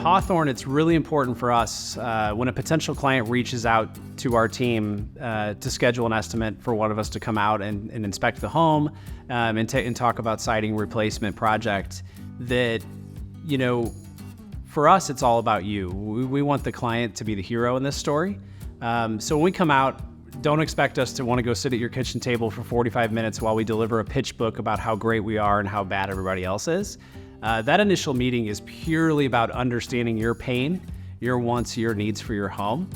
Hawthorn, it's really important for us when a potential client reaches out to our team to schedule an estimate for one of us to come out and inspect the home and talk about siding replacement project, that, you know, for us, it's all about you. We want the client to be the hero in this story. So when we come out, don't expect us to want to go sit at your kitchen table for 45 minutes while we deliver a pitch book about how great we are and how bad everybody else is. That initial meeting is purely about understanding your pain, your wants, your needs for your home.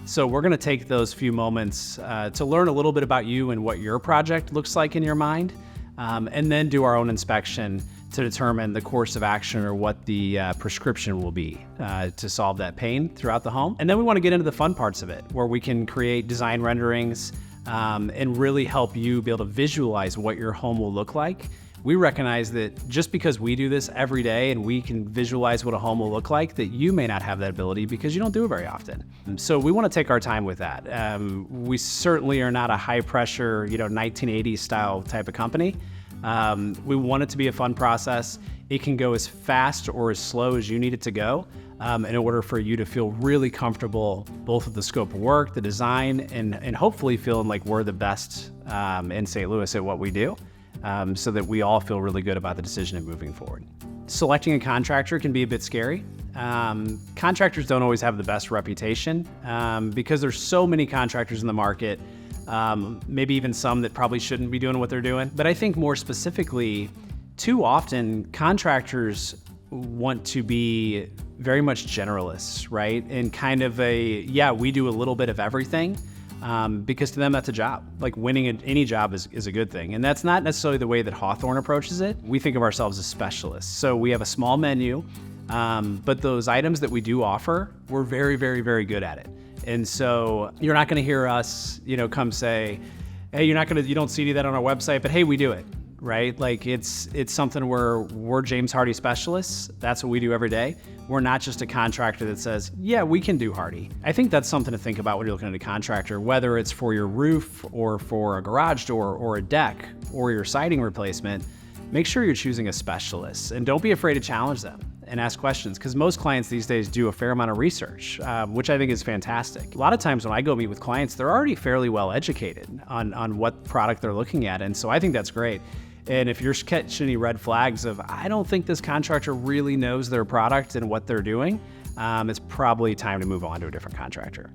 So we're going to take those few moments to learn a little bit about you and what your project looks like in your mind, and then do our own inspection to determine the course of action or what the prescription will be to solve that pain throughout the home. And then we want to get into the fun parts of it, where we can create design renderings and really help you be able to visualize what your home will look like. We recognize that just because we do this every day and we can visualize what a home will look like, that you may not have that ability because you don't do it very often. So we want to take our time with that. We certainly are not a high pressure, 1980s style type of company. We want it to be a fun process. It can go as fast or as slow as you need it to go in order for you to feel really comfortable, both with the scope of work, the design, and hopefully feeling like we're the best in St. Louis at what we do. So that we all feel really good about the decision of moving forward. Selecting a contractor can be a bit scary. Contractors don't always have the best reputation because there's so many contractors in the market, maybe even some that probably shouldn't be doing what they're doing. But I think more specifically, too often contractors want to be very much generalists, right? And kind of we do a little bit of everything. Because to them, that's a job. Like winning any job is a good thing. And that's not necessarily the way that Hawthorn approaches it. We think of ourselves as specialists. So we have a small menu, but those items that we do offer, we're very, very, very good at it. And so you're not gonna hear us, come say, hey, you don't see that on our website, but hey, we do it, right? Like it's something where we're James Hardy specialists. That's what we do every day. We're not just a contractor that says, yeah, we can do Hardy. I think that's something to think about when you're looking at a contractor, whether it's for your roof or for a garage door or a deck or your siding replacement. Make sure you're choosing a specialist and don't be afraid to challenge them and ask questions, because most clients these days do a fair amount of research, which I think is fantastic. A lot of times when I go meet with clients, they're already fairly well educated on what product they're looking at. And so I think that's great. And if you're catching any red flags of, I don't think this contractor really knows their product and what they're doing, it's probably time to move on to a different contractor.